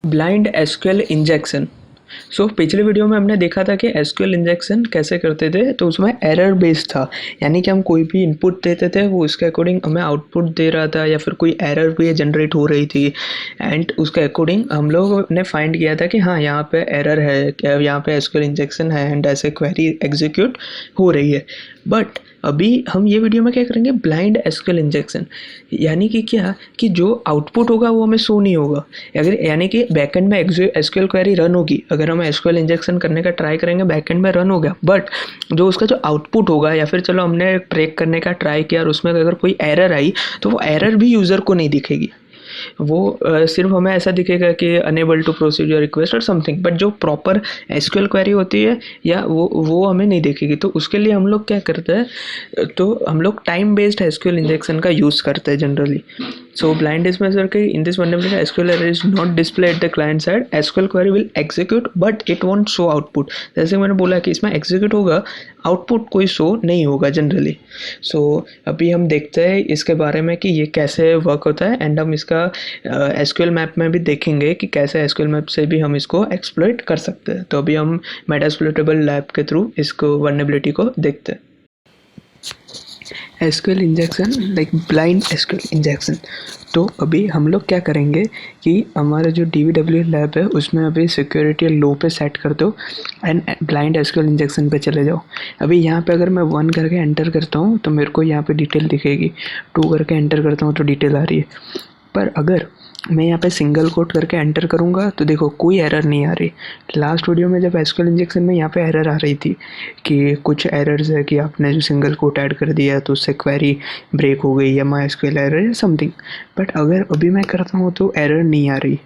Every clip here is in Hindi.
Blind SQL injection. पिछले वीडियो में हमने देखा था कि एसक्यूएल इंजेक्शन कैसे करते थे, तो उसमें एरर बेस्ड था। यानी कि हम कोई भी इनपुट देते थे, वो उसके अकॉर्डिंग हमें आउटपुट दे रहा था, या फिर कोई एरर भी जनरेट हो रही थी। एंड उसके अकॉर्डिंग हम लोग ने फाइंड किया था कि हाँ, यहाँ पे एरर है, यहाँ पे एसक्यूएल इंजेक्शन है एंड ऐसे क्वेरी एग्जीक्यूट हो रही है। बट अभी हम ये वीडियो में क्या करेंगे, ब्लाइंड एसक्यूएल इंजेक्शन। यानी कि क्या कि जो आउटपुट होगा वो हमें शो नहीं होगा। अगर यानी कि बैकएंड में एसक्यूएल क्वेरी रन होगी, अगर हम एसक्यूएल इंजेक्शन करने का ट्राई करेंगे, बैकएंड में रन हो गया, बट जो उसका जो आउटपुट होगा, या फिर चलो हमने ट्रैक करने का ट्राई किया और उसमें अगर कोई एरर आई, तो वो एरर भी यूज़र को नहीं दिखेगी। वो सिर्फ हमें ऐसा दिखेगा कि unable to proceed your request और समथिंग, बट जो प्रॉपर एसक्यूएल क्वेरी होती है या वो हमें नहीं दिखेगी। तो उसके लिए हम लोग क्या करते हैं, तो हम लोग टाइम बेस्ड एसक्यूएल इंजेक्शन का यूज़ करते हैं generally. So blind is measured कि in this vulnerability SQL error is not displayed at the client side. SQL query will execute but it won't show output. जैसे मैंने बोला कि इसमें execute होगा, आउटपुट कोई शो नहीं होगा जनरली। अभी हम देखते हैं इसके बारे में कि ये कैसे वर्क होता है, एंड हम इसका एसक्यूएल मैप में भी देखेंगे कि कैसे एसक्यूएल मैप से भी हम इसको एक्सप्लॉइट कर सकते हैं। तो अभी हम मेटास्प्लोइटेबल लैब के थ्रू इसको वल्नरेबिलिटी को देखते हैं। SQL injection, like blind SQL injection. तो अभी हम लोग क्या करेंगे कि हमारा जो DBWL लैब है उसमें अभी सिक्योरिटी लो पे सेट कर दो एंड ब्लाइंड एसक्यूएल इंजेक्शन पे चले जाओ। अभी यहाँ पे अगर मैं 1 करके एंटर करता हूँ तो मेरे को यहाँ पे डिटेल दिखेगी, 2 करके एंटर करता हूँ तो डिटेल आ रही है। पर अगर मैं यहाँ पे सिंगल कोट करके एंटर करूँगा तो देखो कोई एरर नहीं आ रही। लास्ट वीडियो में जब एसक्यूएल इंजेक्शन में यहाँ पे एरर आ रही थी कि कुछ एरर्स है कि आपने जो सिंगल कोट ऐड कर दिया तो उससे क्वेरी ब्रेक हो गई या MySQL एरर या समथिंग, बट अगर अभी मैं करता हूँ तो एरर नहीं आ रही।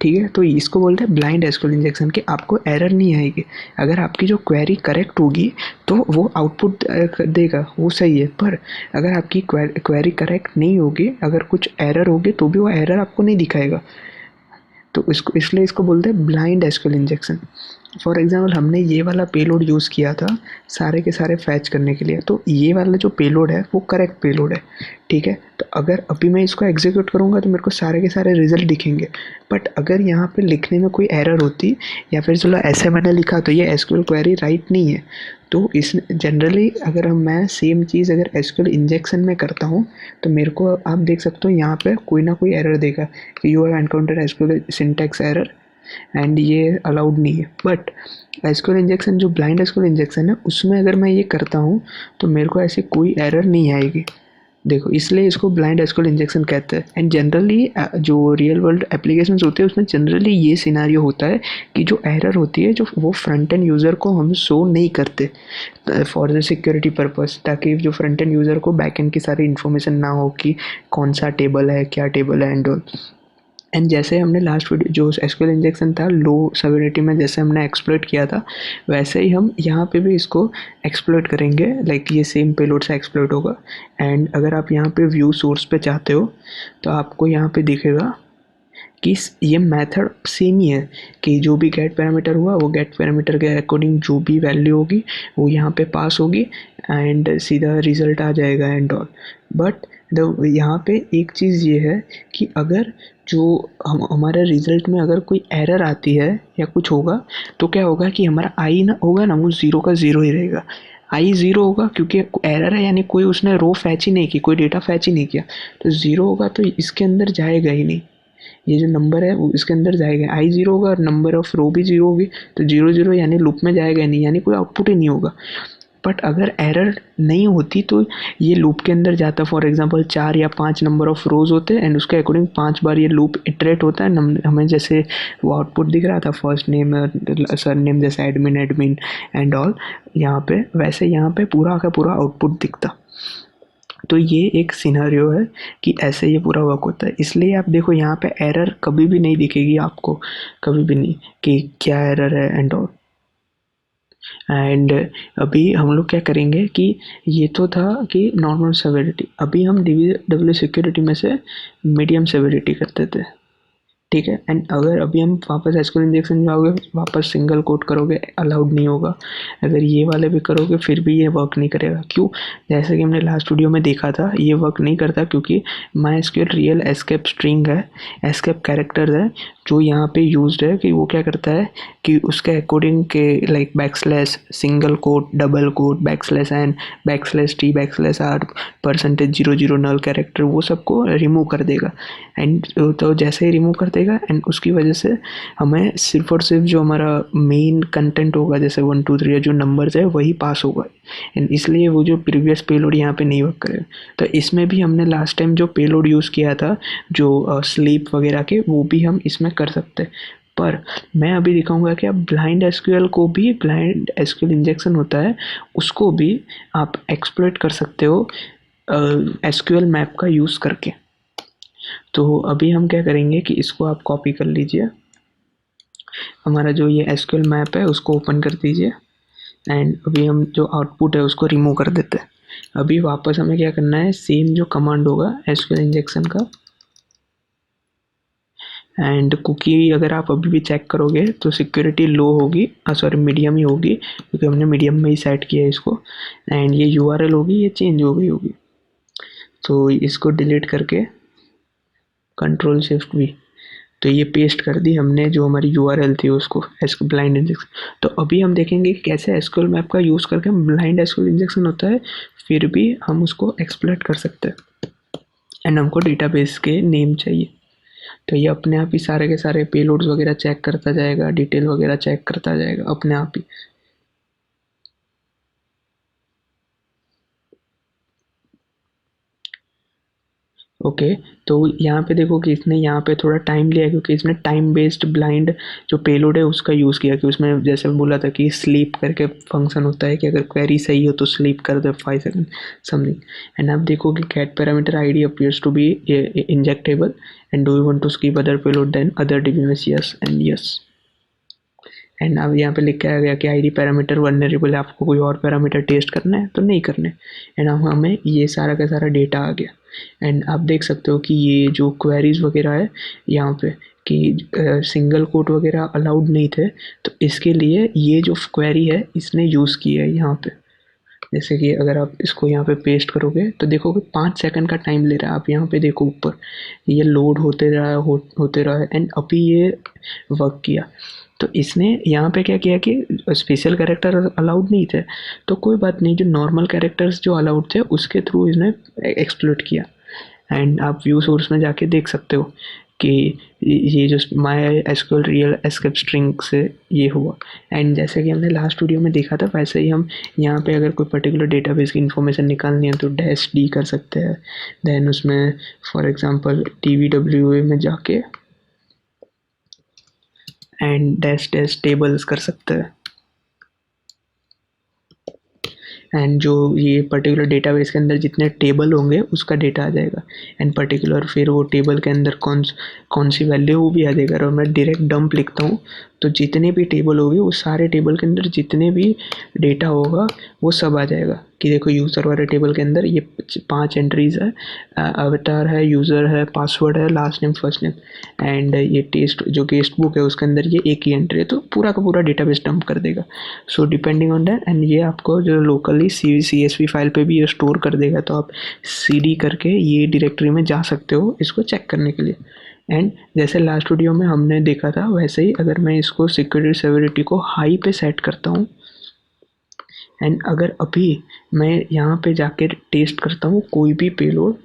ठीक है, तो इसको बोलते हैं ब्लाइंड एसक्यूएल इंजेक्शन कि आपको एरर नहीं आएगी। अगर आपकी जो क्वेरी करेक्ट होगी तो वो आउटपुट देगा, वो सही है। पर अगर आपकी क्वेरी करेक्ट नहीं होगी, अगर कुछ एरर होगी, तो भी वो एरर आपको नहीं दिखाएगा। तो इसलिए इसको बोलते हैं blind SQL injection. For example हमने ये वाला पेलोड यूज़ किया था सारे के सारे फैच करने के लिए, तो ये वाला जो पेलोड है वो करेक्ट पेलोड है। ठीक है, तो अगर अभी मैं इसको एग्जीक्यूट करूँगा तो मेरे को सारे के सारे रिजल्ट दिखेंगे। बट अगर यहाँ पे लिखने में कोई एरर होती, या फिर चलो ऐसे मैंने लिखा तो ये एसक्यूएल क्वेरी राइट नहीं है। तो इस जनरली अगर मैं सेम चीज़ अगर एसक्यूएल इंजेक्शन में करता हूँ तो मेरे को आप देख सकते हो यहाँ पे कोई ना कोई एरर देगा कि you have encountered SQL syntax error and ये अलाउड नहीं है। बट एसक्यूएल इंजेक्शन जो ब्लाइंड एसक्यूएल इंजेक्शन है उसमें अगर मैं ये करता हूँ तो मेरे को ऐसी कोई एरर नहीं आएगी। देखो, इसलिए इसको ब्लाइंड एसक्यूएल इंजेक्शन कहते हैं। एंड जनरली जो रियल वर्ल्ड एप्लीकेशंस होते हैं उसमें जनरली ये सिनारियो होता है कि जो एरर होती है जो वो फ्रंट एंड यूज़र को हम शो नहीं करते फॉर द सिक्योरिटी पर्पस, ताकि जो फ्रंट एंड यूज़र को बैक एंड की सारी इन्फॉर्मेशन ना हो कि कौन सा टेबल है, क्या टेबल है एंड ऑल। एंड जैसे हमने लास्ट वीडियो जो एसक्यूएल इंजेक्शन था लो सेवेरिटी में जैसे हमने एक्सप्लॉइट किया था, वैसे ही हम यहाँ पे भी इसको एक्सप्लॉइट करेंगे। लाइक ये सेम पेलोड से एक्सप्लॉइट होगा। एंड अगर आप यहाँ पे व्यू सोर्स पे चाहते हो तो आपको यहाँ पे दिखेगा कि ये मेथड सेम ही है कि जो भी गेट पैरामीटर हुआ वो गेट पैरामीटर के अकॉर्डिंग जो भी वैल्यू होगी वो यहाँ पे पास होगी एंड सीधा रिजल्ट आ जाएगा एंड ऑल। बट यहाँ पे एक चीज़ ये है कि अगर जो हमारे रिजल्ट में अगर कोई एरर आती है या कुछ होगा तो क्या होगा कि हमारा आई ना होगा ना, वो ज़ीरो का ज़ीरो ही रहेगा। आई ज़ीरो होगा क्योंकि एरर है, यानी कोई उसने रो फैच ही नहीं की, कोई डेटा फैच ही नहीं किया, तो ज़ीरो होगा तो इसके अंदर जाएगा ही नहीं। ये जो नंबर है वो इसके अंदर जाएगा, आई ज़ीरो होगा और नंबर ऑफ रो भी ज़ीरो होगी, तो ज़ीरो ज़ीरो यानी लूप में जाएगा नहीं, यानी कोई आउटपुट ही नहीं होगा। बट अगर एरर नहीं होती तो ये लूप के अंदर जाता। फॉर एग्जांपल 4 या 5 नंबर ऑफ रोज़ होते हैं एंड उसके अकॉर्डिंग 5 बार ये लूप इटरेट होता है। हमें जैसे वो आउटपुट दिख रहा था फर्स्ट नेम सर नेम जैसे एडमिन एडमिन एंड ऑल, यहाँ पे वैसे यहाँ पे पूरा का पूरा आउटपुट दिखता। तो ये एक सिनेरियो है कि ऐसे ये पूरा वर्क होता है। इसलिए आप देखो यहाँ पे एरर कभी भी नहीं दिखेगी आपको, कभी भी नहीं कि क्या एरर है एंड ऑल। एंड अभी हम लोग क्या करेंगे कि ये तो था कि नॉर्मल सेवेरिटी, अभी हम DBW सिक्योरिटी में से मीडियम सेवेरिटी करते थे। ठीक है। एंड अगर अभी हम वापस एसक्यूएल इंजेक्शन जाओगे, वापस सिंगल कोट करोगे, अलाउड नहीं होगा। अगर ये वाले भी करोगे फिर भी ये वर्क नहीं करेगा। क्यों? जैसे कि हमने लास्ट वीडियो में देखा था, ये वर्क नहीं करता क्योंकि my SQL real escape string है, एस्केप कैरेक्टर है जो यहाँ पे यूज्ड है कि वो क्या करता है कि उसके अकॉर्डिंग के like backslash, single quote, double quote, backslash n, backslash t, backslash r, %00 null character, वो सबको रिमूव कर देगा। एंड तो जैसे ही रिमूव कर देगा एंड उसकी वजह से हमें सिर्फ और सिर्फ जो हमारा मेन कंटेंट होगा जैसे 1 2 3 जो नंबर्स है वही पास होगा। एंड इसलिए वो जो प्रीवियस पेलोड यहाँ पे नहीं वर्क करेगा। तो इसमें भी हमने लास्ट टाइम जो पेलोड यूज़ किया था जो स्लीप वगैरह के, वो भी हम इसमें कर सकते हैं। पर मैं अभी दिखाऊंगा कि आप ब्लाइंड एसक्यूएल को भी, ब्लाइंड एसक्यूएल इंजेक्शन होता है उसको भी आप एक्सप्लॉइट कर सकते हो एसक्यूएल मैप का यूज़ करके। तो अभी हम क्या करेंगे कि इसको आप कॉपी कर लीजिए, हमारा जो ये एसक्यूएल मैप है उसको ओपन कर दीजिए एंड अभी हम जो आउटपुट है उसको रिमूव कर देते हैं। अभी वापस हमें क्या करना है, सेम जो कमांड होगा एसक्यूएल इंजेक्शन का, एंड कुकी अगर आप अभी भी चेक करोगे तो सिक्योरिटी लो होगी, सॉरी मीडियम ही होगी क्योंकि हमने मीडियम में ही सेट किया है इसको। एंड ये यूआरएल होगी, ये चेंज हो गई होगी। तो इसको डिलीट करके कंट्रोल शिफ्ट भी, तो ये पेस्ट कर दी हमने जो हमारी यूआरएल थी उसको ब्लाइंड इंजेक्शन। तो अभी हम देखेंगे कि कैसे एसक्यूएल मैप का यूज़ करके हम ब्लाइंड एसक्यूएल इंजेक्शन होता है फिर भी हम उसको एक्सप्लॉइट कर सकते हैं। एंड हमको डेटाबेस के नेम चाहिए, तो ये अपने आप ही सारे के सारे पेलोड्स वगैरह चेक करता जाएगा, डिटेल वगैरह चेक करता जाएगा अपने आप ही। ओके तो यहाँ पे देखो कि इसने यहाँ पे थोड़ा टाइम लिया क्योंकि इसने टाइम बेस्ड ब्लाइंड जो पेलोड है उसका यूज़ किया कि उसमें जैसे बोला था कि स्लीप करके फंक्शन होता है कि अगर क्वेरी सही हो तो स्लीप कर दे 5 सेकंड समथिंग। एंड आप देखो कि get parameter ID appears to be injectable and do you want to skip other payload then other DBMS, yes and yes. And अब यहाँ पे लिखा आ गया कि आईडी पैरामीटर वल्नरेबल है, आपको कोई और पैरामीटर टेस्ट करना है तो नहीं करने। एंड अब हमें ये सारा का सारा डेटा आ गया। एंड आप देख सकते हो कि ये जो क्वेरीज वगैरह है यहाँ पे कि सिंगल कोट वगैरह अलाउड नहीं थे, तो इसके लिए ये जो क्वेरी है इसने यूज़ की है यहाँ पे। जैसे कि अगर आप इसको यहाँ पे पेस्ट करोगे तो देखोगे 5 सेकंड का टाइम ले रहा है। आप यहाँ पे देखो ऊपर ये लोड होते रहा है, होते रहा है एंड अभी ये वर्क किया। तो इसने यहाँ पे क्या किया कि स्पेशल कैरेक्टर अलाउड नहीं थे तो कोई बात नहीं, जो नॉर्मल कैरेक्टर्स जो अलाउड थे उसके थ्रू इसने एक्सप्लोइट किया। एंड आप व्यू सोर्स में जाके देख सकते हो कि ये जो my SQL real escape string से ये हुआ। एंड जैसे कि हमने लास्ट वीडियो में देखा था वैसे ही हम यहाँ पे अगर कोई पर्टिकुलर डेटाबेस की इन्फॉर्मेशन निकालनी है तो -d कर सकते हैं। देन उसमें फॉर एग्जांपल DVWA में जाके एंड डैश टेबल्स कर सकते हैं। एंड जो ये पर्टिकुलर डेटाबेस के अंदर जितने टेबल होंगे उसका डेटा आ जाएगा। एंड पर्टिकुलर फिर वो टेबल के अंदर कौन सी वैल्यू वो भी आ जाएगा। और मैं डायरेक्ट डंप लिखता हूँ तो जितने भी टेबल होंगे वो सारे टेबल के अंदर जितने भी डेटा होगा वो सब आ जाएगा। कि देखो यूज़र वाले टेबल के अंदर ये 5 एंट्रीज़ है, अवतार है, यूज़र है, पासवर्ड है, last name, first name. And ये टेस्ट जो गेस्ट बुक है उसके अंदर ये एक ही एंट्री है, तो पूरा का पूरा डेटाबेस डंप कर देगा। So depending on that, and ये आपको जो लोकली CSV फाइल पे भी ये स्टोर कर देगा, तो आप CD करके ये डायरेक्टरी में जा सकते हो इसको चेक करने के लिए। एंड जैसे लास्ट वीडियो में हमने देखा था वैसे ही अगर मैं इसको सिक्योरिटी सेवरिटी को हाई पे सेट करता हूँ एंड अगर अभी मैं यहाँ पे जाके टेस्ट करता हूँ कोई भी पेलोड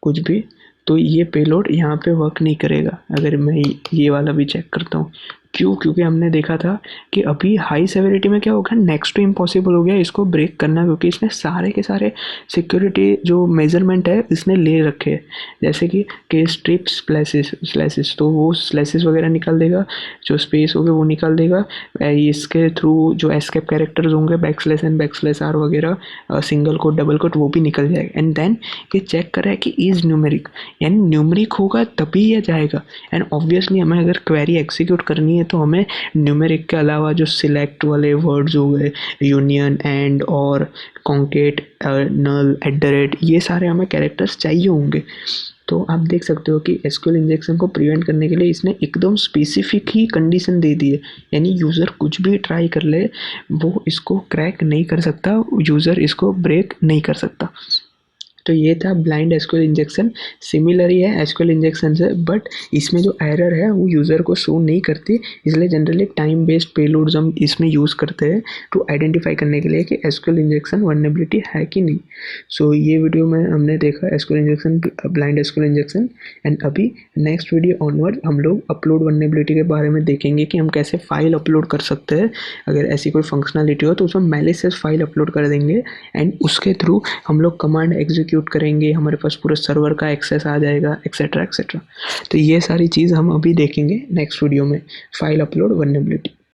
कुछ भी, तो ये पेलोड यहाँ पे वर्क नहीं करेगा। अगर मैं ये वाला भी चेक करता हूँ, क्यों? क्योंकि हमने देखा था कि अभी हाई सेवेरिटी में क्या होगा, नेक्स्ट टू इम्पॉसिबल हो गया इसको ब्रेक करना, क्योंकि इसने सारे के सारे सिक्योरिटी जो मेजरमेंट है इसने ले रखे हैं। जैसे कि स्ट्रिप्स स्लैसेस, तो वो स्लैसेस वगैरह निकाल देगा, जो स्पेस होगा वो निकाल देगा। इसके थ्रू जो एस्केप कैरेक्टर्स होंगे बैकस्लैश एंड बैकस्लैश आर वगैरह, सिंगल कोट डबल कोट, वो भी निकल जाएगा। एंड देन ये चेक कर रहा है कि इज न्यूमेरिक, यानी न्यूमेरिक होगा तभी ये जाएगा। एंड ऑब्वियसली हमें अगर क्वेरी एग्जीक्यूट करनी है तो हमें न्यूमेरिक के अलावा जो सिलेक्ट वाले वर्ड्स हो गए, यूनियन, एंड, और कॉन्केट, नल, @ ये सारे हमें कैरेक्टर्स चाहिए होंगे। तो आप देख सकते हो कि एसक्यूएल इंजेक्शन को प्रिवेंट करने के लिए इसने एकदम स्पेसिफिक ही कंडीशन दे दी है, यानी यूज़र कुछ भी ट्राई कर ले वो इसको क्रैक नहीं कर सकता, यूज़र इसको ब्रेक नहीं कर सकता। तो ये था ब्लाइंड एसक्यूएल इंजेक्शन। सिमिलर ही है एसक्यूएल इंजेक्शन से, बट इसमें जो एरर है वो यूज़र को शो नहीं करती, इसलिए जनरली टाइम बेस्ड पेलोड्स हम इसमें यूज़ करते हैं टू आइडेंटिफाई करने के लिए कि एसक्यूएल इंजेक्शन वल्नरेबिलिटी है कि नहीं। सो ये वीडियो में हमने देखा SQL injection, blind SQL injection. And अभी नेक्स्ट वीडियो ऑनवर्ड हम लोग अपलोड वल्नरेबिलिटी के बारे में देखेंगे कि हम कैसे फाइल अपलोड कर सकते हैं। अगर ऐसी कोई फंक्शनलिटी हो तो उसमें मैलिशियस फाइल अपलोड कर देंगे एंड उसके थ्रू हम लोग कमांड एग्जीक्यूट करेंगे, हमारे पास पूरे सर्वर का एक्सेस आ जाएगा, एक्सेट्रा एक्सेट्रा। तो ये सारी चीज़ हम अभी देखेंगे नेक्स्ट वीडियो में, फाइल अपलोड वल्नरेबिलिटी।